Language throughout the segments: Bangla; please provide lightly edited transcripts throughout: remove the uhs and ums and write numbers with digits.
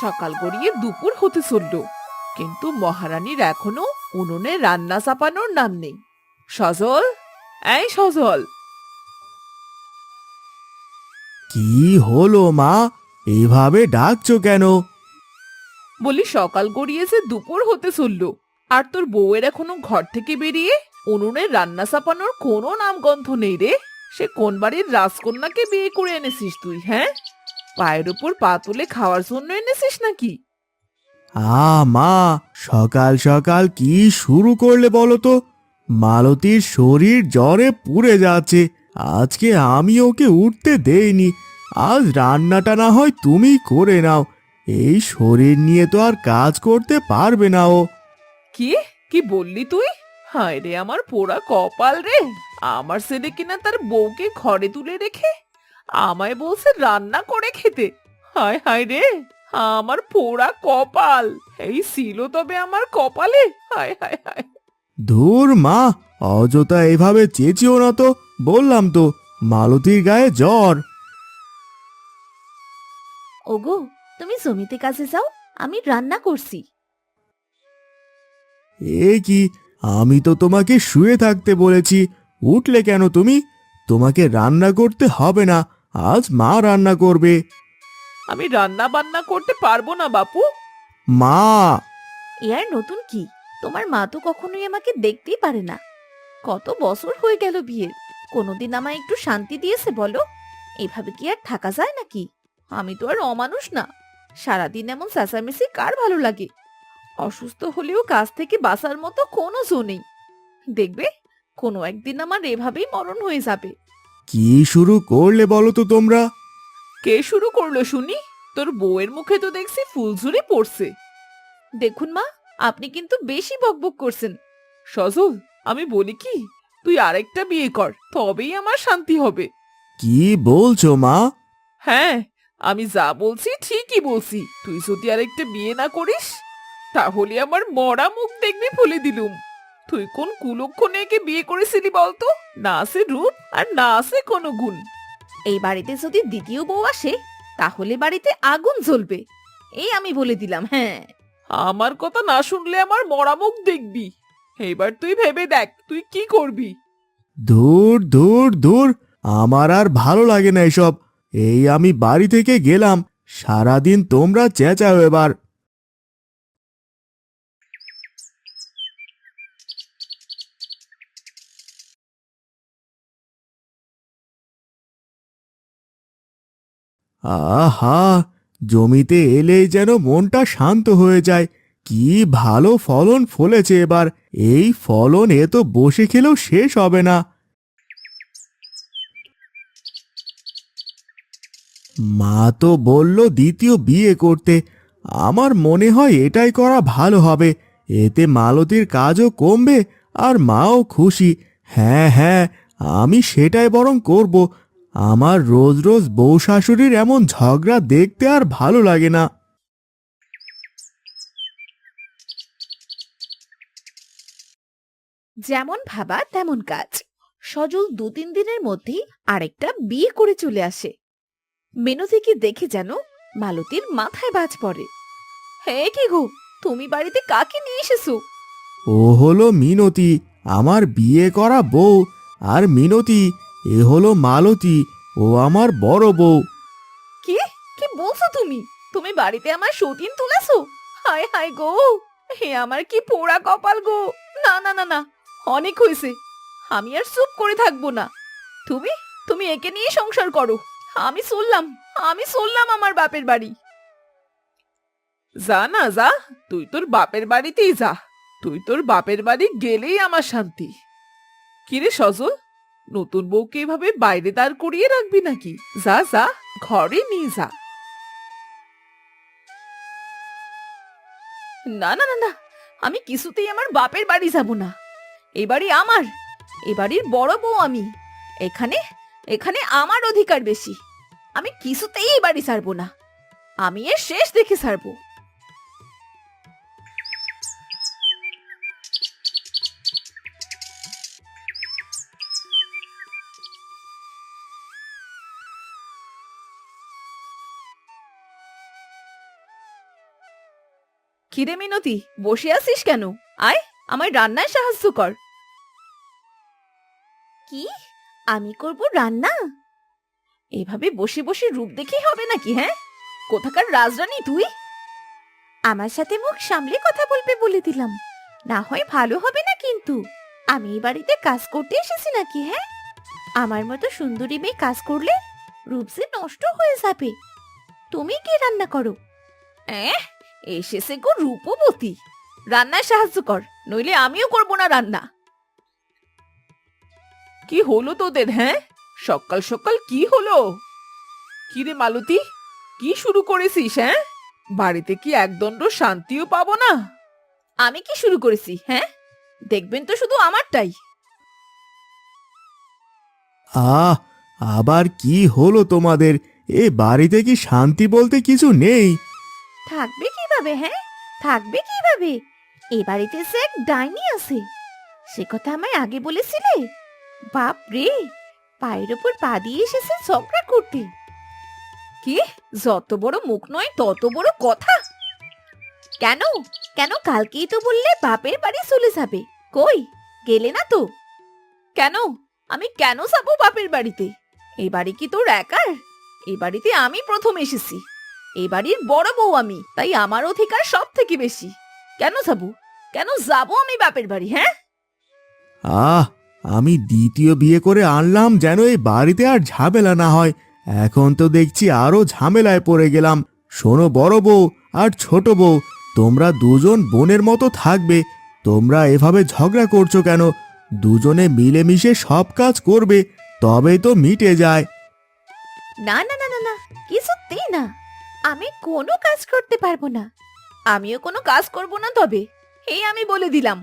সকাল গড়িয়ে দুপুর হতে চলল, কিন্তু মহারানীর এখনো উনুনে রান্না চাপানোর নাম নেই। সজল, এই সজল। কি হলো মা? এভাবে ডাকছো কেন? বলি সকাল গড়িয়েছে দুপুর হতে চলল, আর তোর বউয়ের এখনো ঘর থেকে বেরিয়ে উনুনে রান্না চাপানোর কোনো নামগন্ধ নেই রে। সে কোন বাড়ির রাজকন্যাকে বিয়ে করে এনেছিস তুই? হ্যাঁ, পায়ের উপর পা তুলে খাওয়ার জন্য এনেছিস নাকি? মা, সকাল সকাল কি শুরু করলে বলো তো? মালতীর শরীর জ্বরে পুড়ে যাচ্ছে। আজকে আমি ওকে উঠতে দেইনি। আজ রান্নাটা না হয় তুমি করে নাও। এই শরীর নিয়ে তো আর কাজ করতে পারবে না ও। কি কি বললি তুই? হায় রে আমার পোড়া কপাল রে। আমার ছেলে কিনা তার বউকে ঘরে তুলে রেখে আমায় বলছে রান্না করে খেতে। হায় হায় রে, আমার পোড়া কপাল। এই ছিল তবে আমার কপালে। হায় হায় হায়। ধুর মা, অযথা এভাবে চেঁচিও না তো। বললাম তো, মালতীর গায়ে জ্বর। ওগো, তুমি জমিতে কাজে যাও, আমি রান্না করছি। এ কি, আমি তো তোমাকে শুয়ে থাকতে বলেছি, উঠলে কেন তুমি? তোমাকে রান্না করতে হবে না, আজ মা রান্না করবে। আমি রান্না বান্না করতে পারবো না বাপু। মা! এ আর নতুন কি? তোমার মা তো কখনোই আমাকে দেখতেই পারে না। কত বছর হয়ে গেল বিয়ের, কোনোদিন আমায় একটু শান্তি দিয়েছে বলো? এভাবে কি আর থাকা যায় নাকি? আমি তো আর অমানুষ না। সারাদিন এমন চেঁচামেচি কার ভালো লাগে? অসুস্থ হলেও কাজ থেকে বাঁচার মতো কোনো জো নেই। দেখবে, কোনো একদিন আমার এভাবেই মরণ হয়ে যাবে। কি শুরু করলে বলো তো তোমরা? কে শুরু করলো শুনি? তোর বউয়ের মুখে তো দেখছি ফুলঝুরি পড়ছে। দেখুন মা, আপনি কিন্তু বেশি বকবক করছেন। সজল, আমি বলি কি, তুই আরেকটা বিয়ে কর, তবেই আমার শান্তি হবে। কি বলছো মা? হ্যাঁ, আমি যা বলছি ঠিকই বলছি। তুই যদি আরেকটা বিয়ে না করিস, তাহলে আমার মরা মুখ দেখবি বলে দিলুম। তুই কোন কুলক্ষণে একে বিয়ে করেছিলি বলতো? না আছে রূপ আর না আছে কোনো গুণ। এই বাড়িতে যদি দ্বিতীয় বউ আসে, তাহলে বাড়িতে আগুন জ্বলবে, এই আমি বলে দিলাম। হ্যাঁ, আমার কথা না শুনলে আমার মরা মুখ দেখবি। এবার তুই ভেবে দেখ তুই কি করবি। দূর দূর দূর, আমার আর ভালো লাগে না এসব। এই আমি বাড়ি থেকে গেলাম, সারাদিন তোমরা চেঁচাও এবার। আহা, জমিতে এলেই যেন মনটা শান্ত হয়ে যায়। কি ভালো ফলন ফলেছে এবার। এই ফলন এ তো বসে খেলেও শেষ হবে না। মা তো বলল দ্বিতীয় বিয়ে করতে। আমার মনে হয় এটাই করা ভালো হবে। এতে মালতীর কাজও কমবে, আর মাও খুশি। হ্যাঁ হ্যাঁ, আমি সেটাই বরং করব। আমার রোজ রোজ বউ শাশুড়ির এমন ঝগড়া দেখতে আর ভালো লাগে না। যেমন ভাবা তেমন কাজ। সজল 2-3 দিনের মধ্যেই আরেকটা বিয়ে করে চলে আসে। মিনতিকে দেখে যেন মালতীর মাথায় বাজ পড়ে। হে কি গো, তুমি বাড়িতে কাকে নিয়ে এসেছো? ও হলো মিনতি, আমার বিয়ে করা বউ। আর মিনতি, এ হলো মালতী, ও আমার বড় বউ। কি কি বলছো তুমি? তুমি বাড়িতে আমার সতীন তুলেছো? হায় হায় গো, হে আমার কি পোড়া কপাল গো। না না না না, অনেক হয়েছে। আমি আর চুপ করে থাকবো না। তুমি তুমি একে নিয়ে সংসার করো। আমি চললাম, আমি চললাম আমার বাপের বাড়ি। যা না যা, তুই তোর বাপের বাড়িতেই যা। তুই তোর বাপের বাড়ি গেলেই আমার শান্তি। কিরে সজল, নতুন বউকে এভাবে বাইরে দাঁড় করিয়ে রাখবি নাকি? যা যা, ঘরে নিয়ে যা। না না না না, আমি কিছুতেই আমার বাপের বাড়ি যাব না। এ বাড়ি আমার, এ বাড়ির বড় বউ আমি। এখানে এখানে আমার অধিকার বেশি। আমি কিছুতেই এই বাড়ি ছাড়বো না। আমি এর শেষ দেখে ছাড়বো। কিরে মিনতি, বসে আছিস কেন? আয়, আমায় রান্নায় সাহায্য কর। কি? আমি করব রান্না? এভাবে বসে বসে রূপ দেখেই হবে নাকি? হ্যাঁ, কোথাকার রাজরানী তুই? আমার সাথে মুখ সামলে কথা বলবে বলে দিলাম, না হয় ভালো হবে না কিন্তু। আমি এই বাড়িতে কাজ করতে এসেছি নাকি? হ্যাঁ, আমার মতো সুন্দরী মেয়ে কাজ করলে রূপ যে নষ্ট হয়ে যাবে। তুমি কি রান্না করো? এসেছে গো রূপবতী, রান্নায় সাহায্য কর, নইলে আমিও করব না রান্না। কি হলো তোদের? হ্যাঁ, সকাল সকাল কি হলো? কি রে মালতী, কি শুরু করেছিস? হ্যাঁ, বাড়িতে কি একদণ্ড শান্তিও পাবো না? আমি কি শুরু করেছি? হ্যাঁ, দেখবেন তো শুধু আমারটাই। আহ, আবার কি হলো তোমাদের? এ বাড়িতে কি শান্তি বলতে কিছু নেই? থাকবে কিভাবে? হ্যাঁ, থাকবে কিভাবে? এ বাড়িতে সে এক ডাইনি আছে, সে কথা আমায় আগে বলেছিলে? বাপ রে, পায়ের ওপর পা দিয়ে এসেছে ঝগড়া করতে। কি? যত বড় মুখ নয় তত বড় কথা। কেন কেন কালকেই তো বললে বাপের বাড়ি চলে যাবে, কই গেলে না তো? কেন? আমি কেন যাবো বাপের বাড়িতে? এই বাড়ি কি তোর একার? এই বাড়িতে আমি প্রথম এসেছি, এই বাড়ির বড় বউ আমি, তাই আমার অধিকার সব থেকে বেশি। কেন যাবো? কেন যাবো আমি বাপের বাড়ি? হ্যাঁ, আহ, আমি দ্বিতীয় বিয়ে করে আনলাম যেন এই বাড়িতে আর ঝামেলা না হয়। এখন তো দেখছি আরো ঝামেলায় পড়ে গেলাম। শোনো বড় বউ আর ছোট বউ, তোমরা দুজন বোনের মতো থাকবে। তোমরা এভাবে ঝগড়া করছো কেন? দুজনে মিলেমিশে সব কাজ করবে, তবেই তো মিটে যায়। না না না না না, কিছুতেই না, আমি কোনো কাজ করতে পারবো না। আমিও কোনো কাজ করব না, তবে এই আমি বলে দিলাম।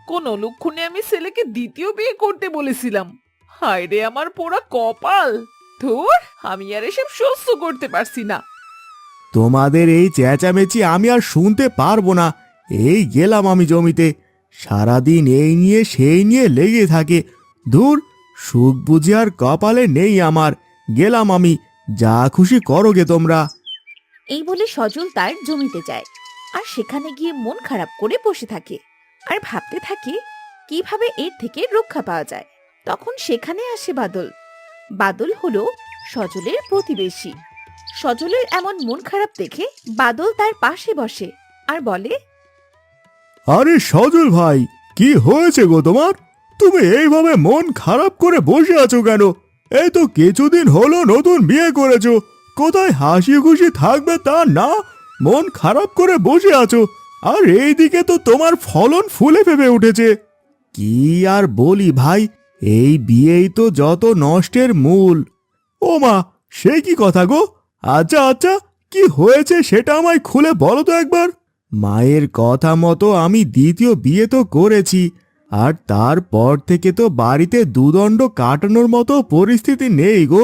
কোন লক্ষণে আমি ছেলেকে দ্বিতীয় বিয়ে করতে বলেছিলাম? হায় রে আমার পোড়া কপাল! ধুর, আমি আর এসব সহ্য করতে পারছি না। তোমাদের এই চেঁচামেচি আমি আর শুনতে পারবো না। এই গেলাম আমি জমিতে, সারাদিন এই নিয়ে সেই নিয়ে লেগে থাকে। দূর, সুখ বুঝি আর কপালে নেই আমার। গেলাম আমি, যা খুশি করোগে তোমরা। এই বলে সজল তার জমিতে যায়, আর সেখানে গিয়ে মন খারাপ করে বসে থাকে, আর ভাবতে থাকে কিভাবে এর থেকে রক্ষা পাওয়া যায়। তখন সেখানে আসে বাদল। বাদল হলো সজলের প্রতিবেশী। সজলের এমন মন খারাপ দেখে বাদল তার পাশে বসে আর বলে, আরে সজল ভাই, কি হয়েছে গো তোমার? তুমি এইভাবে মন খারাপ করে বসে আছো কেন? এই তো কিছুদিন হলো নতুন বিয়ে করেছো, কোথায় হাসি খুশি থাকবে তা না, মন খারাপ করে বসে আছো। আর এইদিকে তো তোমার ফলন ফুলে ফেপে উঠেছে। কি আর বলি ভাই, এই বিয়েই তো যত নষ্টের মূল। ও মা, সে কি কথা গো? আচ্ছা আচ্ছা, কি হয়েছে সেটা আমায় খুলে বলো তো একবার। মায়ের কথা মতো আমি দ্বিতীয় বিয়ে তো করেছি, আর তারপর থেকে তো বাড়িতে দুদণ্ড কাটানোর মতো পরিস্থিতি নেই গো।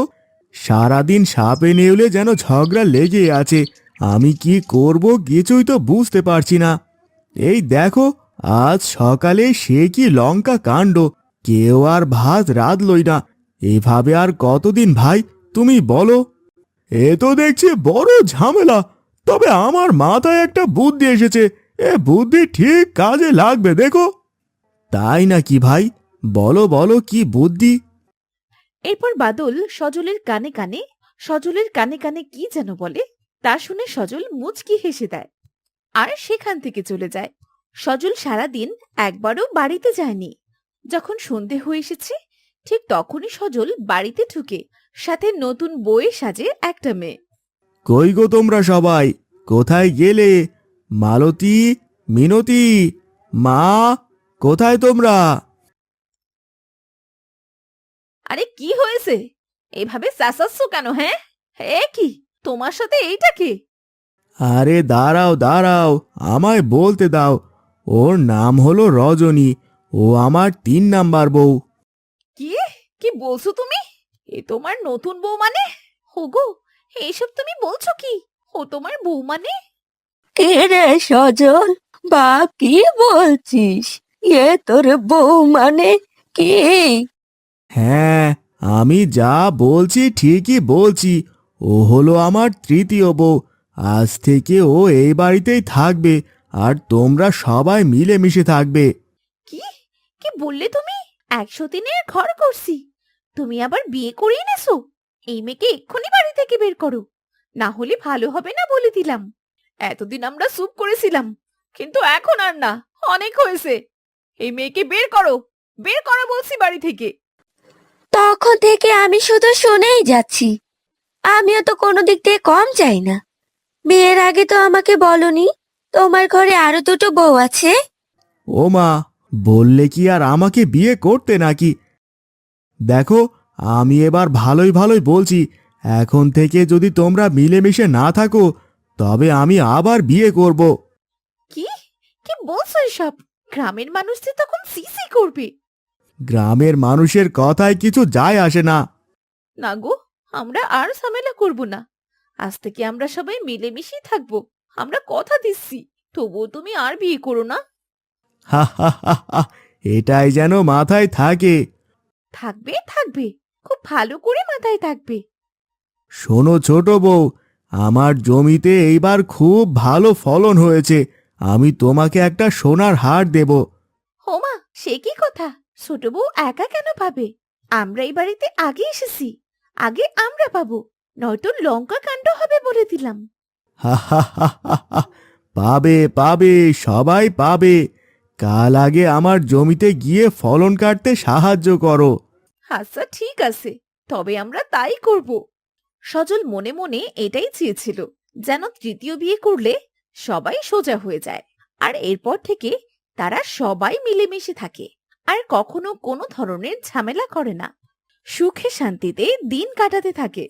সারাদিন সাপে নেউলে যেন ঝগড়া লেগে আছে। আমি কি করব কিছুই তো বুঝতে পারছি না। এই দেখো, আজ সকালে সে কি লঙ্কা কাণ্ড, কেউ আর ভাত রাঁধলই না। এভাবে আর কতদিন ভাই, তুমি বলো? এ তো দেখছি বড় ঝামেলা। তবে আমার মাথায় একটা বুদ্ধি এসেছে, এ বুদ্ধি ঠিক কাজে লাগবে দেখো। তাই নাকি ভাই? বলো বলো, কি বুদ্ধি? এরপর বাদল সজলের কানে কানে কি যেন বলে, তা শুনে সজল মুচকি হেসে দেয় আর সেখান থেকে চলে যায়। সজল সারাদিন একবারও বাড়িতে যায়নি। যখন সন্ধে হয়ে এসেছে, ঠিক তখনই সজল বাড়িতে ঢুকে সাথে নতুন বউয়ে সাজে একটা মেয়ে। কই গো তোমরা সবাই, কোথায় গেলে? মালতী, মিনতি, মা, কোথায় তোমরা? আরে কি হয়েছে? এভাবে চেঁচাচ্ছ কেন? হ্যাঁ, হে কি, তোমার সাথে এইটা কি? আরে দাঁড়াও দাঁড়াও, আমায় বলতে দাও। ওর নাম হলো রজনী, ও আমার 3 নাম্বার বউ। কি কি বলছো তুমি? এ তোমার নতুন বউ মানে? হোগো, এইসব তুমি বলছো কি? ও তোমার বউ মানে? কে রে সজল, বা কি বলছিস? এ তোর বউ মানে কি? হ্যাঁ, আমি যা বলছি ঠিকই বলছি। ও হলো আমার তৃতীয় বউ, আজ থেকে ও এই বাড়িতেই থাকবে আর তোমরা সবাই মিলেমিশে থাকবে। কি কি বললে তুমি? 100 দিনের ঘর করছি, তুমি আবার বিয়ে করিয়ে নেছো? এই মেয়েকে এক্ষুনি বাড়ি থেকে বের করো, না হলে ভালো হবে না বলে দিলাম। এতদিন আমরা চুপ করেছিলাম, কিন্তু এখন আর না, অনেক হয়েছে। এই মেয়েকে বের করো, বের করো বলছি বাড়ি থেকে। তখন থেকে আমি শুধু শুনেই যাচ্ছি। আমিও তো কোনো দিক থেকে কম চাই না। বিয়ের আগে তো আমাকে বলনি তোমার ঘরে আরো দুটো বউ আছে। ও মা, বললে কি আর আমাকে বিয়ে করতে নাকি? দেখো, আমি এবার ভালোই ভালোই বলছি, এখন থেকে যদি তোমরা মিলেমিশে না থাকো তবে আমি আবার বিয়ে করব। কি কি বলছো এসব? গ্রামের মানুষদের তখন সিসি করবে। গ্রামের মানুষের কথায় কিছু যায় আসে না। না গো, আমরা আর ঝামেলা করব না। আজ থেকে আমরা সবাই মিলেমিশেই থাকবো। আমরা কথা দিচ্ছি, তবুও তুমি আর বিয়ে করো না। হা হা হা হা, এটাই যেন মাথায় থাকে। থাকবে থাকবে, খুব ভালো করে মাথায় থাকবে। শোনো ছোট বউ, আমার জমিতে এইবার খুব ভালো ফলন হয়েছে, আমি তোমাকে একটা সোনার হার দেব। হোমা, সে কি কথা? ছোট বউ একা কেন পাবে? আমরা এই বাড়িতে আগে এসেছি, আগে আমরা পাবো, নয়তো লঙ্কা কাণ্ড হবে বলে দিলাম। হা হা হা হা হা, পাবে পাবে, সবাই পাবে। কাল আগে আমার জমিতে গিয়ে ফলন কাটতে সাহায্য করো। আচ্ছা ঠিক আছে, তবে আমরা তাই করব। সজল মনে মনে এটাই চেয়েছিল, যেন তৃতীয় বিয়ে করলে সবাই সোজা হয়ে যায়, আর এরপর থেকে তারা সবাই মিলেমিশে থাকে আর কখনো কোনো ধরনের ঝামেলা করে না। সুখে শান্তিতে দিন কাটাতে থাকে।